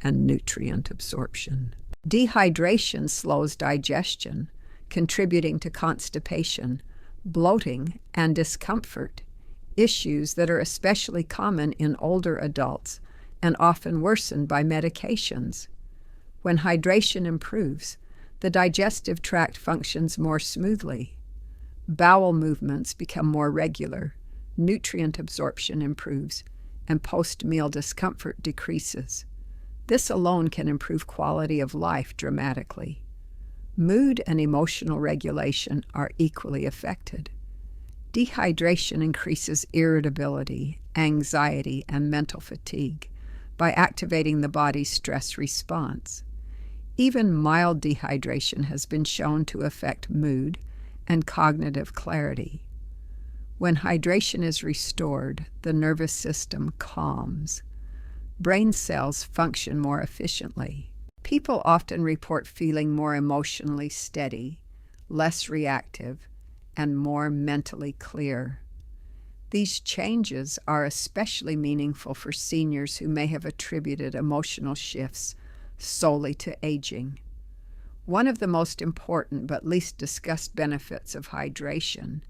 and nutrient absorption. Dehydration slows digestion, contributing to constipation, bloating, and discomfort, issues that are especially common in older adults and often worsened by medications. When hydration improves, the digestive tract functions more smoothly. Bowel movements become more regular, nutrient absorption improves, and post-meal discomfort decreases. This alone can improve quality of life dramatically. Mood and emotional regulation are equally affected. Dehydration increases irritability, anxiety, and mental fatigue by activating the body's stress response. Even mild dehydration has been shown to affect mood and cognitive clarity. When hydration is restored, the nervous system calms. Brain cells function more efficiently. People often report feeling more emotionally steady, less reactive, and more mentally clear. These changes are especially meaningful for seniors who may have attributed emotional shifts solely to aging. One of the most important but least discussed benefits of hydration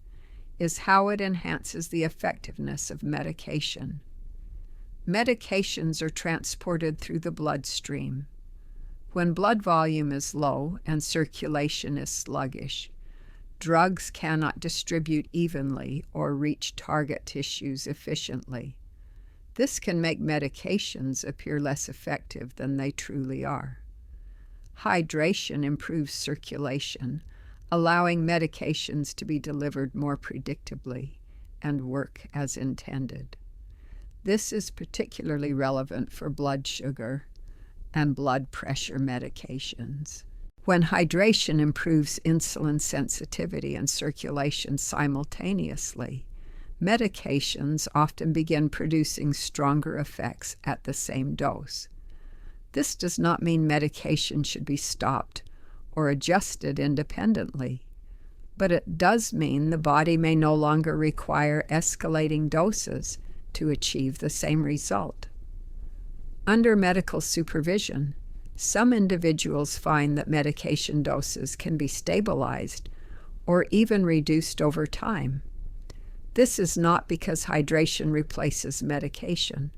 is how it enhances the effectiveness of medication. Medications are transported through the bloodstream. When blood volume is low and circulation is sluggish, drugs cannot distribute evenly or reach target tissues efficiently. This can make medications appear less effective than they truly are. Hydration improves circulation, allowing medications to be delivered more predictably and work as intended. This is particularly relevant for blood sugar and blood pressure medications. When hydration improves insulin sensitivity and circulation simultaneously, medications often begin producing stronger effects at the same dose. This does not mean medication should be stopped or adjusted independently, but it does mean the body may no longer require escalating doses to achieve the same result. Under medical supervision, some individuals find that medication doses can be stabilized or even reduced over time. This is not because hydration replaces medication,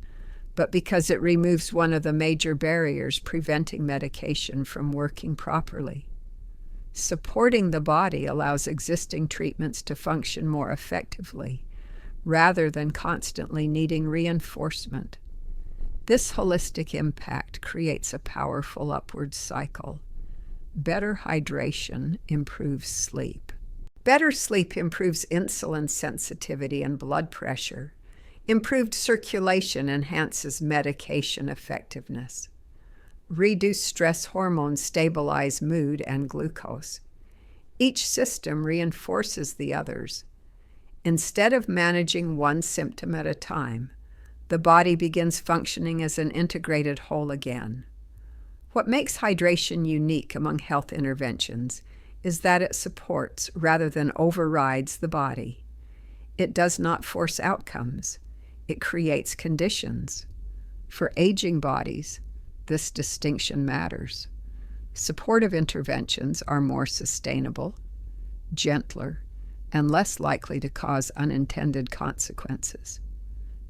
but because it removes one of the major barriers preventing medication from working properly. Supporting the body allows existing treatments to function more effectively, rather than constantly needing reinforcement. This holistic impact creates a powerful upward cycle. Better hydration improves sleep. Better sleep improves insulin sensitivity and blood pressure. Improved circulation enhances medication effectiveness. Reduced stress hormones stabilize mood and glucose. Each system reinforces the others. Instead of managing one symptom at a time, the body begins functioning as an integrated whole again. What makes hydration unique among health interventions is that it supports rather than overrides the body. It does not force outcomes. It creates conditions. For aging bodies, this distinction matters. Supportive interventions are more sustainable, gentler, and less likely to cause unintended consequences.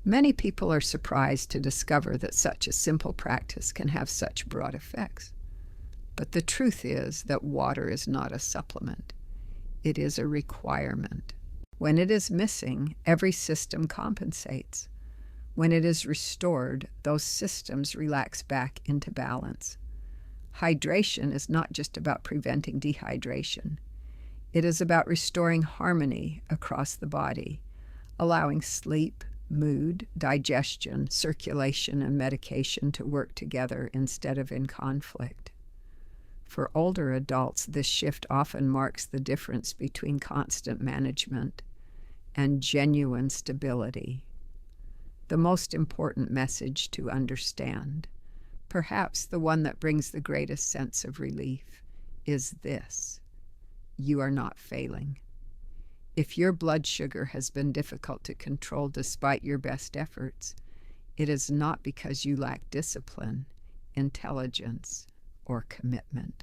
Many people are surprised to discover that such a simple practice can have such broad effects. But the truth is that water is not a supplement. it is a requirement. When it is missing, every system compensates. When it is restored, those systems relax back into balance. Hydration is not just about preventing dehydration. It is about restoring harmony across the body, allowing sleep, mood, digestion, circulation, and medication to work together instead of in conflict. For older adults, this shift often marks the difference between constant management and genuine stability. The most important message to understand, perhaps the one that brings the greatest sense of relief, is this: you are not failing. If your blood sugar has been difficult to control despite your best efforts, it is not because you lack discipline, intelligence, or commitment.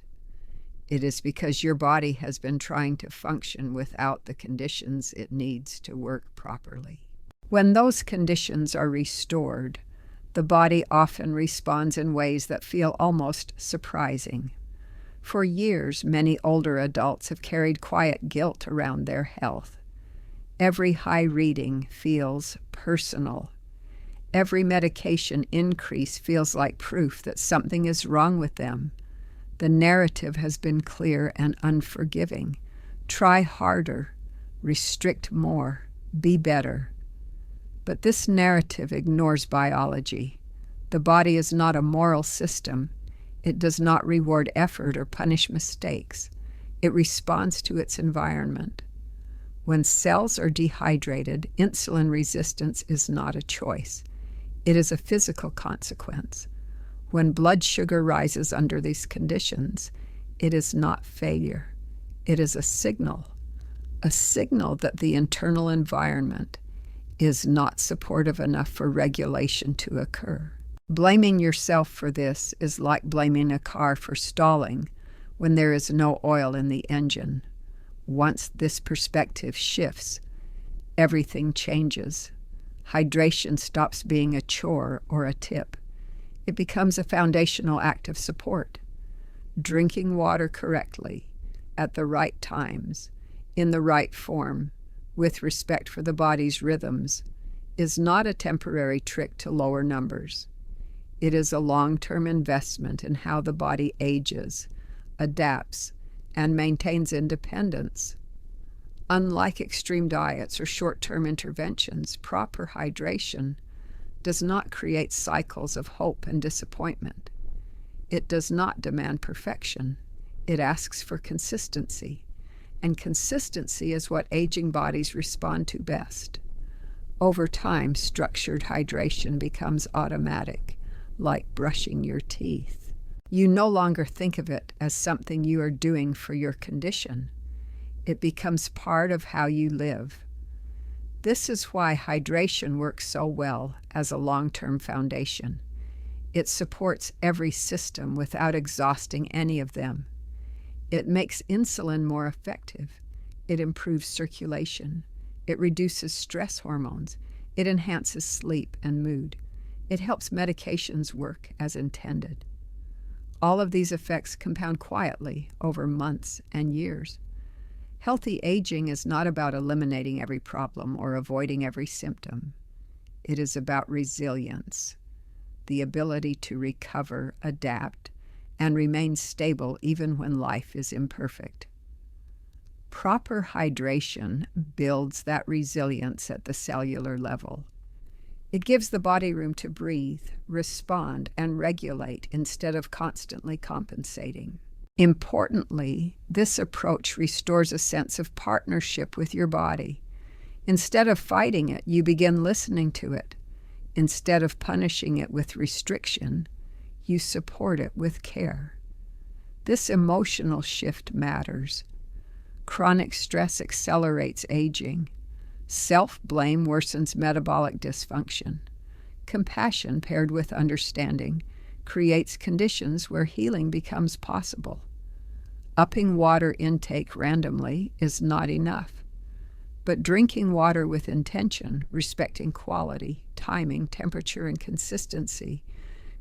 It is because your body has been trying to function without the conditions it needs to work properly. When those conditions are restored, the body often responds in ways that feel almost surprising. For years, many older adults have carried quiet guilt around their health. Every high reading feels personal. Every medication increase feels like proof that something is wrong with them. The narrative has been clear and unforgiving. Try harder, restrict more, be better. But this narrative ignores biology. The body is not a moral system. It does not reward effort or punish mistakes. It responds to its environment. When cells are dehydrated, insulin resistance is not a choice. It is a physical consequence. When blood sugar rises under these conditions, it is not failure. It is a signal that the internal environment is not supportive enough for regulation to occur. Blaming yourself for this is like blaming a car for stalling when there is no oil in the engine. Once this perspective shifts, everything changes. Hydration stops being a chore or a tip. It becomes a foundational act of support. Drinking water correctly, at the right times, in the right form, with respect for the body's rhythms, is not a temporary trick to lower numbers. It is a long-term investment in how the body ages, adapts, and maintains independence. Unlike extreme diets or short-term interventions, proper hydration does not create cycles of hope and disappointment. It does not demand perfection. It asks for consistency. And consistency is what aging bodies respond to best. Over time, structured hydration becomes automatic, like brushing your teeth. You no longer think of it as something you are doing for your condition. It becomes part of how you live. This is why hydration works so well as a long-term foundation. It supports every system without exhausting any of them. It makes insulin more effective. It improves circulation. It reduces stress hormones. It enhances sleep and mood. It helps medications work as intended. All of these effects compound quietly over months and years. Healthy aging is not about eliminating every problem or avoiding every symptom. It is about resilience, the ability to recover, adapt, and remain stable even when life is imperfect. Proper hydration builds that resilience at the cellular level. It gives the body room to breathe, respond, and regulate instead of constantly compensating. Importantly, this approach restores a sense of partnership with your body. Instead of fighting it, you begin listening to it. Instead of punishing it with restriction, you support it with care. This emotional shift matters. Chronic stress accelerates aging. Self-blame worsens metabolic dysfunction. Compassion paired with understanding creates conditions where healing becomes possible. Upping water intake randomly is not enough. But drinking water with intention, respecting quality, timing, temperature, and consistency,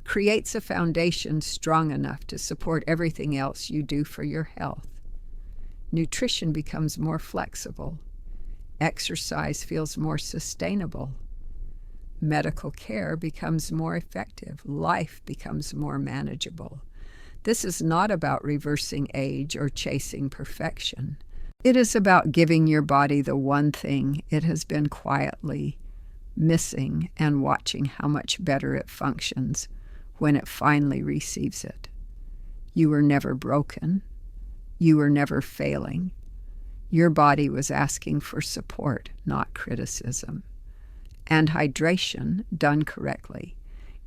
creates a foundation strong enough to support everything else you do for your health. Nutrition becomes more flexible. Exercise feels more sustainable. Medical care becomes more effective. Life becomes more manageable. This is not about reversing age or chasing perfection. It is about giving your body the one thing it has been quietly missing and watching how much better it functions when it finally receives it. You were never broken. You were never failing. Your body was asking for support, not criticism. And hydration, done correctly,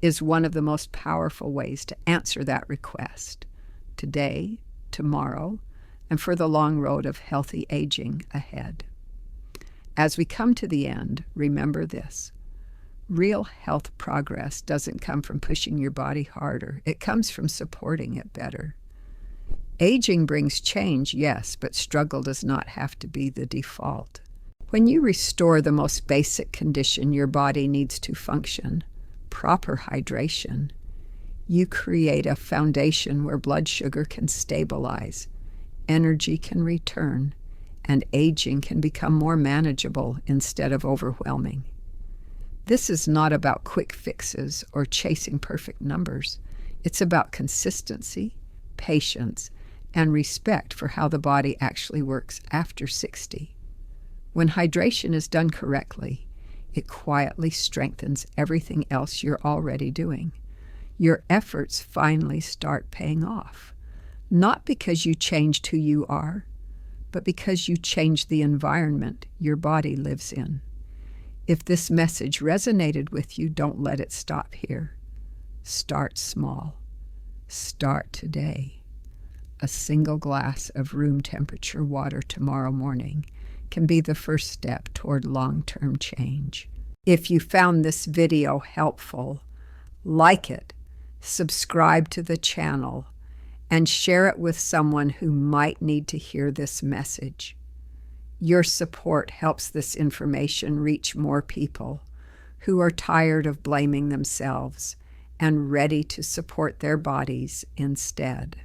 is one of the most powerful ways to answer that request today, tomorrow, and for the long road of healthy aging ahead. As we come to the end, remember this. Real health progress doesn't come from pushing your body harder. It comes from supporting it better. Aging brings change, yes, but struggle does not have to be the default. When you restore the most basic condition your body needs to function, proper hydration, you create a foundation where blood sugar can stabilize, energy can return, and aging can become more manageable instead of overwhelming. This is not about quick fixes or chasing perfect numbers. It's about consistency, patience, and respect for how the body actually works after 60. When hydration is done correctly, it quietly strengthens everything else you're already doing. Your efforts finally start paying off, not because you changed who you are, but because you changed the environment your body lives in. If this message resonated with you, don't let it stop here. Start small. Start today. A single glass of room temperature water tomorrow morning can be the first step toward long-term change. If you found this video helpful, like it, subscribe to the channel, and share it with someone who might need to hear this message. Your support helps this information reach more people who are tired of blaming themselves and ready to support their bodies instead.